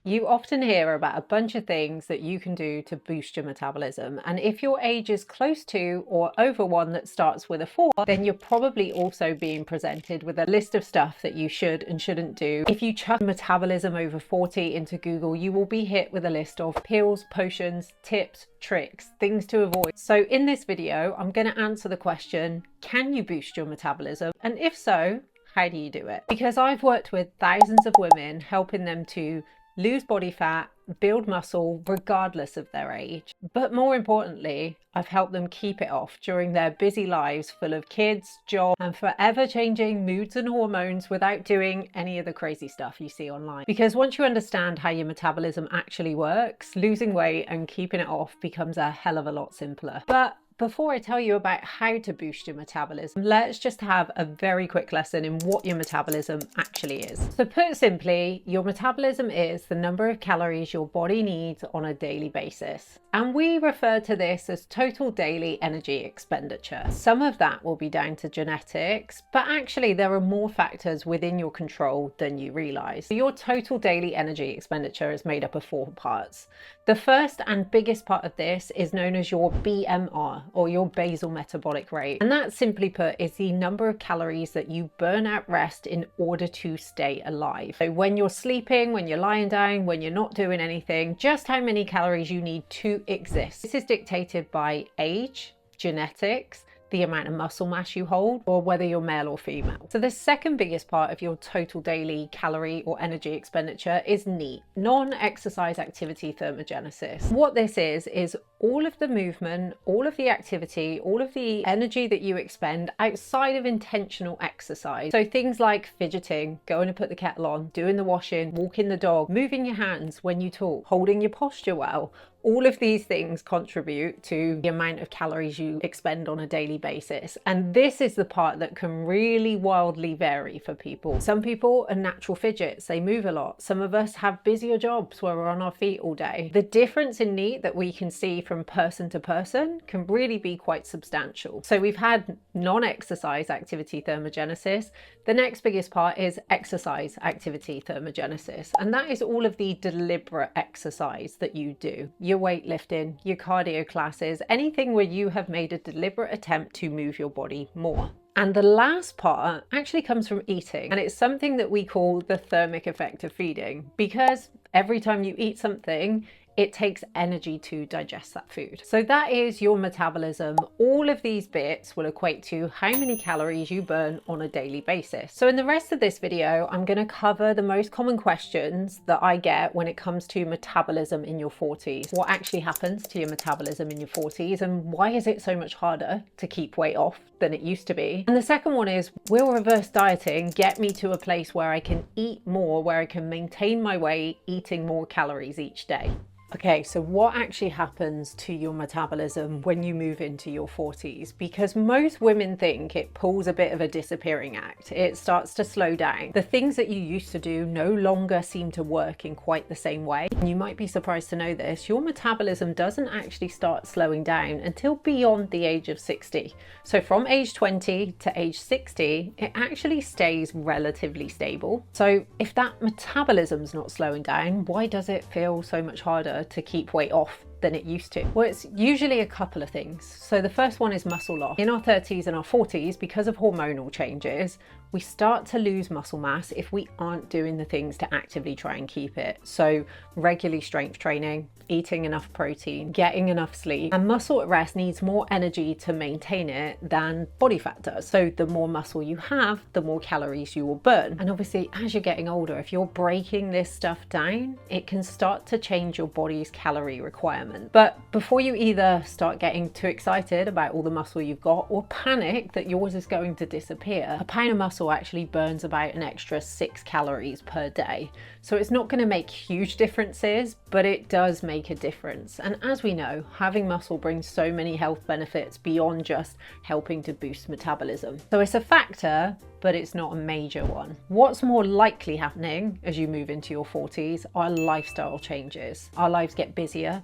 You often hear about a bunch of things that you can do to boost your metabolism. And if your age is close to or over one that starts with a 4, then you're probably also being presented with a list of stuff that you should and shouldn't do. If you chuck metabolism over 40 into Google, you will be hit with a list of pills, potions, tips, tricks, things to avoid. So in this video, I'm going to answer the question, can you boost your metabolism? And if so, how do you do it? Because I've worked with thousands of women, helping them to lose body fat, build muscle regardless of their age. But more importantly, I've helped them keep it off during their busy lives full of kids, job, and forever changing moods and hormones without doing any of the crazy stuff you see online. Because once you understand how your metabolism actually works, losing weight and keeping it off becomes a hell of a lot simpler. But before I tell you about how to boost your metabolism, let's just have a very quick lesson in what your metabolism actually is. So put simply, your metabolism is the number of calories your body needs on a daily basis. And we refer to this as total daily energy expenditure. Some of that will be down to genetics, but actually there are more factors within your control than you realize. So your total daily energy expenditure is made up of 4 parts. The first and biggest part of this is known as your BMR, or your basal metabolic rate. And that, simply put, is the number of calories that you burn at rest in order to stay alive. So when you're sleeping, when you're lying down, when you're not doing anything, just how many calories you need to exist. This is dictated by age, genetics, the amount of muscle mass you hold, or whether you're male or female. So the second biggest part of your total daily calorie or energy expenditure is NEAT, non-exercise activity thermogenesis. What this is all of the movement, all of the activity, all of the energy that you expend outside of intentional exercise. So things like fidgeting, going to put the kettle on, doing the washing, walking the dog, moving your hands when you talk, holding your posture well. All of these things contribute to the amount of calories you expend on a daily basis. And this is the part that can really wildly vary for people. Some people are natural fidgets, they move a lot. Some of us have busier jobs where we're on our feet all day. The difference in NEAT that we can see from person to person can really be quite substantial. So we've had non-exercise activity thermogenesis. The next biggest part is exercise activity thermogenesis. And that is all of the deliberate exercise that you do. Your weightlifting, your cardio classes, anything where you have made a deliberate attempt to move your body more. And the last part actually comes from eating, and it's something that we call the thermic effect of feeding, because every time you eat something, it takes energy to digest that food. So that is your metabolism. All of these bits will equate to how many calories you burn on a daily basis. So in the rest of this video, I'm going to cover the most common questions that I get when it comes to metabolism in your 40s. What actually happens to your metabolism in your 40s, and why is it so much harder to keep weight off than it used to be? And the second one is, will reverse dieting get me to a place where I can eat more, where I can maintain my weight, eating more calories each day? Okay, so what actually happens to your metabolism when you move into your 40s? Because most women think it pulls a bit of a disappearing act. It starts to slow down. The things that you used to do no longer seem to work in quite the same way. And you might be surprised to know this, your metabolism doesn't actually start slowing down until beyond the age of 60. So from age 20 to age 60, it actually stays relatively stable. So if that metabolism's not slowing down, why does it feel so much harder to keep weight off than it used to? Well, it's usually a couple of things. So the first one is muscle loss. In our 30s and our 40s, because of hormonal changes, we start to lose muscle mass if we aren't doing the things to actively try and keep it. So regularly strength training, eating enough protein, getting enough sleep. And muscle at rest needs more energy to maintain it than body fat does. So the more muscle you have, the more calories you will burn. And obviously, as you're getting older, if you're breaking this stuff down, it can start to change your body's calorie requirement. But before you either start getting too excited about all the muscle you've got or panic that yours is going to disappear, a pound of muscle actually burns about an extra 6 calories per day. So it's not going to make huge differences, but it does make a difference. And as we know, having muscle brings so many health benefits beyond just helping to boost metabolism. So it's a factor, but it's not a major one. What's more likely happening as you move into your 40s are lifestyle changes. Our lives get busier.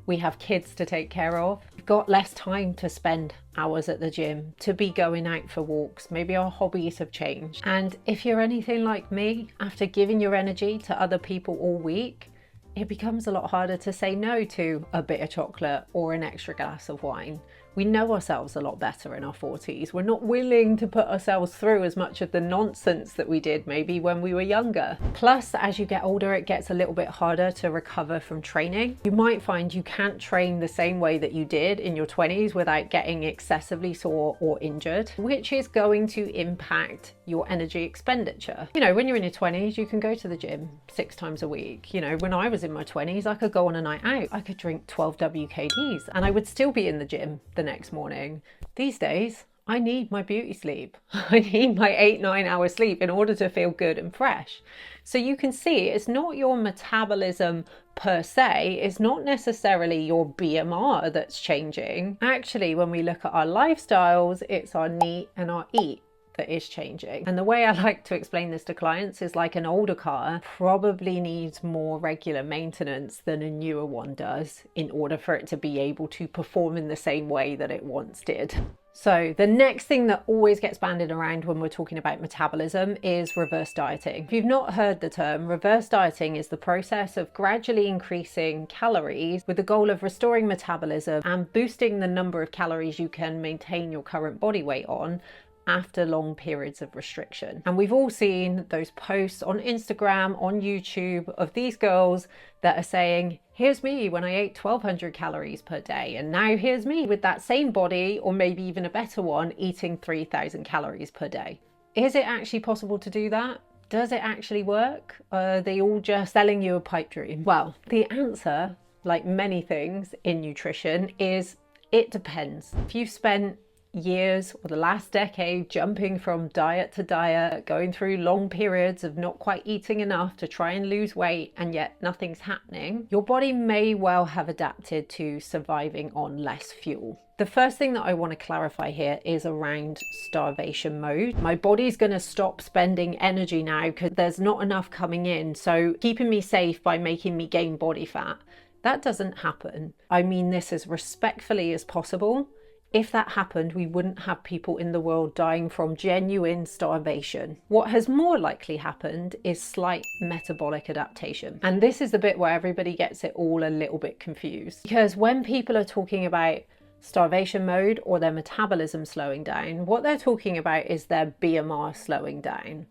We have kids to take care of. We've got less time to spend hours at the gym, to be going out for walks. Maybe our hobbies have changed. And if you're anything like me, after giving your energy to other people all week, it becomes a lot harder to say no to a bit of chocolate or an extra glass of wine. We know ourselves a lot better in our 40s. We're not willing to put ourselves through as much of the nonsense that we did maybe when we were younger. Plus, as you get older, it gets a little bit harder to recover from training. You might find you can't train the same way that you did in your 20s without getting excessively sore or injured, which is going to impact your energy expenditure. You know, when you're in your 20s, you can go to the gym 6 times a week. You know, when I was in my 20s, I could go on a night out. I could drink 12 WKDs and I would still be in the gym the next morning. These days, I need my beauty sleep. I need my 8-9 hour sleep in order to feel good and fresh. So you can see it's not your metabolism per se, it's not necessarily your BMR that's changing. Actually, when we look at our lifestyles, it's our NEAT and our EAT that is changing. And the way I like to explain this to clients is like an older car probably needs more regular maintenance than a newer one does in order for it to be able to perform in the same way that it once did. So the next thing that always gets banded around when we're talking about metabolism is reverse dieting. If you've not heard the term, reverse dieting is the process of gradually increasing calories with the goal of restoring metabolism and boosting the number of calories you can maintain your current body weight on after long periods of restriction. And we've all seen those posts on Instagram, on YouTube of these girls that are saying, here's me when I ate 1200 calories per day. And now here's me with that same body, or maybe even a better one, eating 3000 calories per day. Is it actually possible to do that? Does it actually work? Are they all just selling you a pipe dream? Well, the answer, like many things in nutrition, is it depends. If you've spent years or the last decade jumping from diet to diet, going through long periods of not quite eating enough to try and lose weight and yet nothing's happening, your body may well have adapted to surviving on less fuel. The first thing that I want to clarify here is around starvation mode. My body's going to stop spending energy now because there's not enough coming in, so keeping me safe by making me gain body fat. That doesn't happen. I mean this as respectfully as possible. If that happened, we wouldn't have people in the world dying from genuine starvation. What has more likely happened is slight metabolic adaptation. And this is the bit where everybody gets it all a little bit confused. Because when people are talking about starvation mode or their metabolism slowing down, what they're talking about is their BMR slowing down.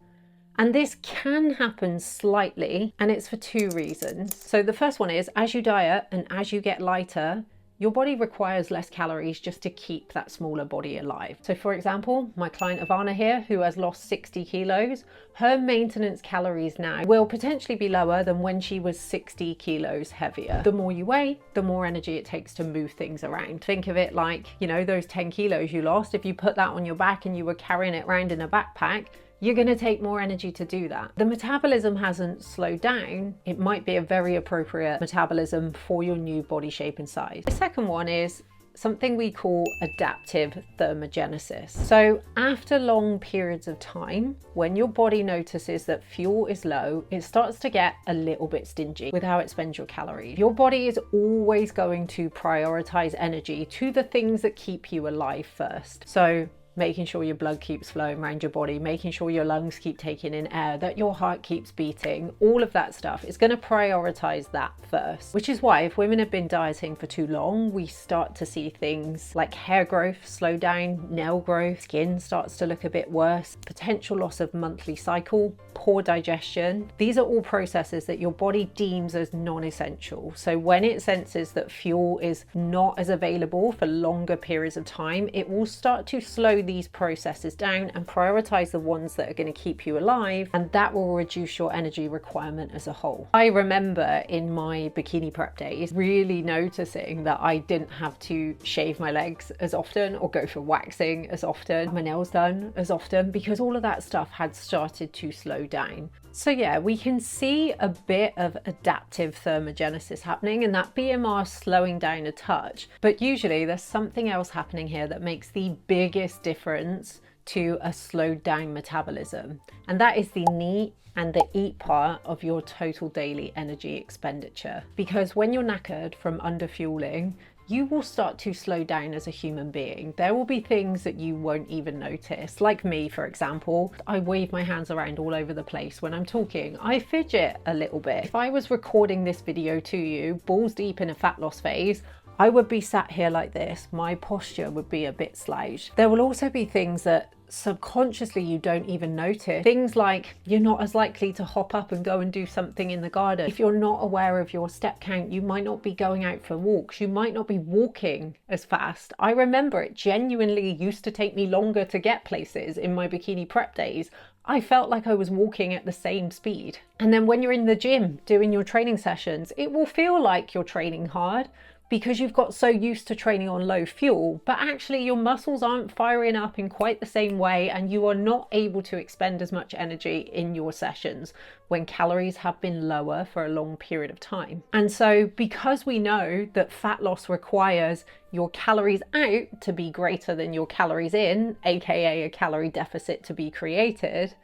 And this can happen slightly, and it's for 2 reasons. So the first one is, as you diet and as you get lighter, your body requires less calories just to keep that smaller body alive. So for example, my client Ivana here, who has lost 60 kilos, her maintenance calories now will potentially be lower than when she was 60 kilos heavier. The more you weigh, the more energy it takes to move things around. Think of it like, you know, those 10 kilos you lost, if you put that on your back and you were carrying it around in a backpack, you're going to take more energy to do that. The metabolism hasn't slowed down. It might be a very appropriate metabolism for your new body shape and size. The second one is something we call adaptive thermogenesis. So after long periods of time, when your body notices that fuel is low, it starts to get a little bit stingy with how it spends your calories. Your body is always going to prioritize energy to the things that keep you alive first. So making sure your blood keeps flowing around your body, making sure your lungs keep taking in air, that your heart keeps beating, all of that stuff is going to prioritize that first. Which is why if women have been dieting for too long, we start to see things like hair growth slow down, nail growth, skin starts to look a bit worse, potential loss of monthly cycle, poor digestion. These are all processes that your body deems as non-essential. So when it senses that fuel is not as available for longer periods of time, it will start to slow these processes down and prioritize the ones that are going to keep you alive, and that will reduce your energy requirement as a whole. I remember in my bikini prep days really noticing that I didn't have to shave my legs as often or go for waxing as often, my nails done as often, because all of that stuff had started to slow down. So yeah, we can see a bit of adaptive thermogenesis happening and that BMR slowing down a touch, but usually there's something else happening here that makes the biggest difference to a slowed down metabolism, and that is the NEAT and the EAT part of your total daily energy expenditure. Because when you're knackered from underfueling, you will start to slow down as a human being. There will be things that you won't even notice. Like me, for example, I wave my hands around all over the place when I'm talking. I fidget a little bit. If I was recording this video to you, balls deep in a fat loss phase, I would be sat here like this. My posture would be a bit slouched. There will also be things that subconsciously you don't even notice. Things like you're not as likely to hop up and go and do something in the garden. If you're not aware of your step count, you might not be going out for walks. You might not be walking as fast. I remember it genuinely used to take me longer to get places in my bikini prep days. I felt like I was walking at the same speed. And then when you're in the gym doing your training sessions, it will feel like you're training hard because you've got so used to training on low fuel, but actually your muscles aren't firing up in quite the same way, and you are not able to expend as much energy in your sessions when calories have been lower for a long period of time. And so because we know that fat loss requires your calories out to be greater than your calories in, aka a calorie deficit to be created,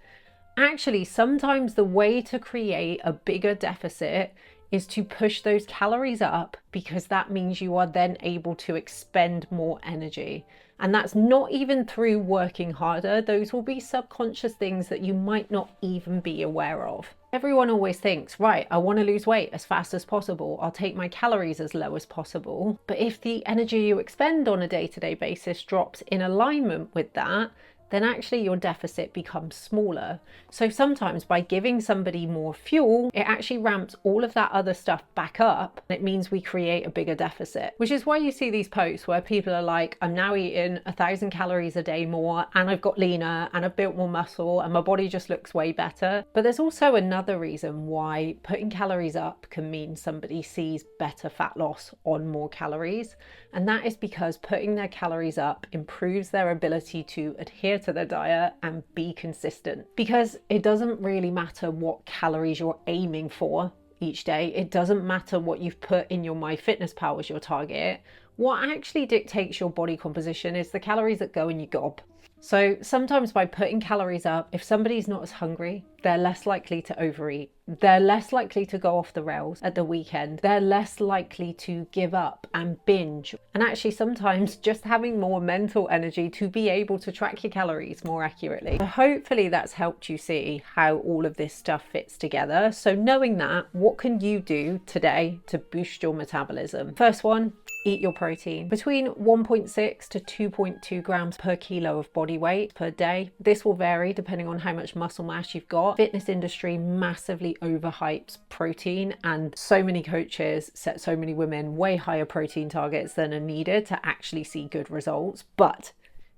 actually sometimes the way to create a bigger deficit is to push those calories up, because that means you are then able to expend more energy. And that's not even through working harder. Those will be subconscious things that you might not even be aware of. Everyone always thinks, right, I want to lose weight as fast as possible. I'll take my calories as low as possible. But if the energy you expend on a day-to-day basis drops in alignment with that, then actually your deficit becomes smaller. So sometimes by giving somebody more fuel, it actually ramps all of that other stuff back up. It means we create a bigger deficit, which is why you see these posts where people are like, I'm now eating 1,000 calories a day more, and I've got leaner, and I've built more muscle, and my body just looks way better. But there's also another reason why putting calories up can mean somebody sees better fat loss on more calories. And that is because putting their calories up improves their ability to adhere to their diet and be consistent. Because it doesn't really matter what calories you're aiming for each day. It doesn't matter what you've put in your MyFitnessPal as your target. What actually dictates your body composition is the calories that go in your gob. So sometimes by putting calories up, if somebody's not as hungry, they're less likely to overeat. They're less likely to go off the rails at the weekend. They're less likely to give up and binge. And actually sometimes just having more mental energy to be able to track your calories more accurately. So hopefully that's helped you see how all of this stuff fits together. So knowing that, what can you do today to boost your metabolism? First one, eat your protein. Between 1.6 to 2.2 grams per kilo of body weight per day. This will vary depending on how much muscle mass you've got. Fitness industry massively overhypes protein, and so many coaches set so many women way higher protein targets than are needed to actually see good results. But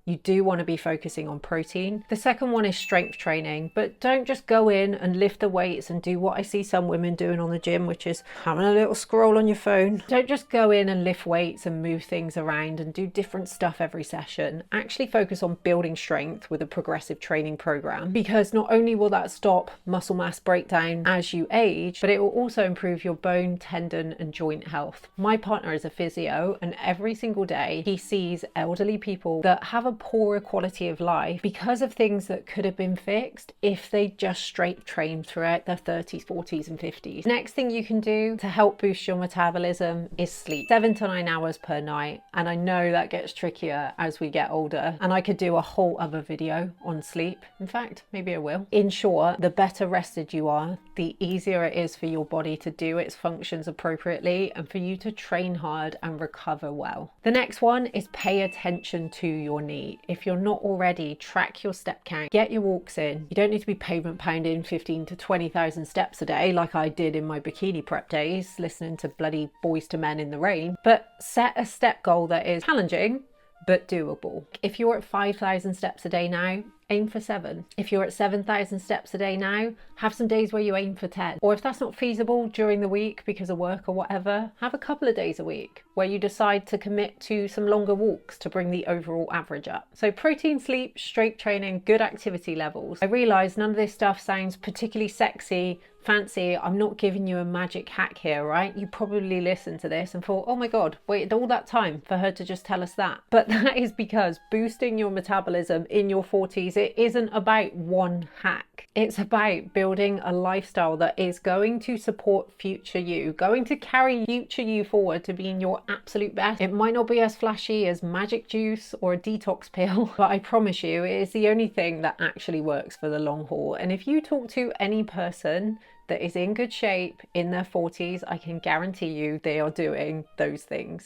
you do want to be focusing on protein. The second one is strength training, but don't just go in and lift the weights and do what I see some women doing on the gym, which is having a little scroll on your phone. Don't just go in and lift weights and move things around and do different stuff every session. Actually focus on building strength with a progressive training program, because not only will that stop muscle mass breakdown as you age, but it will also improve your bone, tendon, and joint health. My partner is a physio, and every single day he sees elderly people that have a poorer quality of life because of things that could have been fixed if they just straight trained throughout their 30s, 40s, and 50s. Next thing you can do to help boost your metabolism is sleep. 7 to 9 hours per night. And I know that gets trickier as we get older, and I could do a whole other video on sleep. In fact, maybe I will. In short, the better rested you are, the easier it is for your body to do its functions appropriately and for you to train hard and recover well. The next one is pay attention to your needs. If you're not already, track your step count, get your walks in. You don't need to be pavement pounding 15 to 20,000 steps a day like I did in my bikini prep days, listening to bloody Boys to Men in the rain, but set a step goal that is challenging but doable. If you're at 5,000 steps a day now, aim for 7. If you're at 7,000 steps a day now, have some days where you aim for 10. Or if that's not feasible during the week because of work or whatever, have a couple of days a week where you decide to commit to some longer walks to bring the overall average up. So protein, sleep, strength training, good activity levels. I realise none of this stuff sounds particularly sexy, fancy. I'm not giving you a magic hack here, right? You probably listened to this and thought, oh my God, waited all that time for her to just tell us that. But that is because boosting your metabolism in your 40s, it isn't about one hack. back. It's about building a lifestyle that is going to support future you, going to carry future you forward to being your absolute best. It might not be as flashy as magic juice or a detox pill, but I promise you it is the only thing that actually works for the long haul. And if you talk to any person that is in good shape in their 40s, I can guarantee you they are doing those things.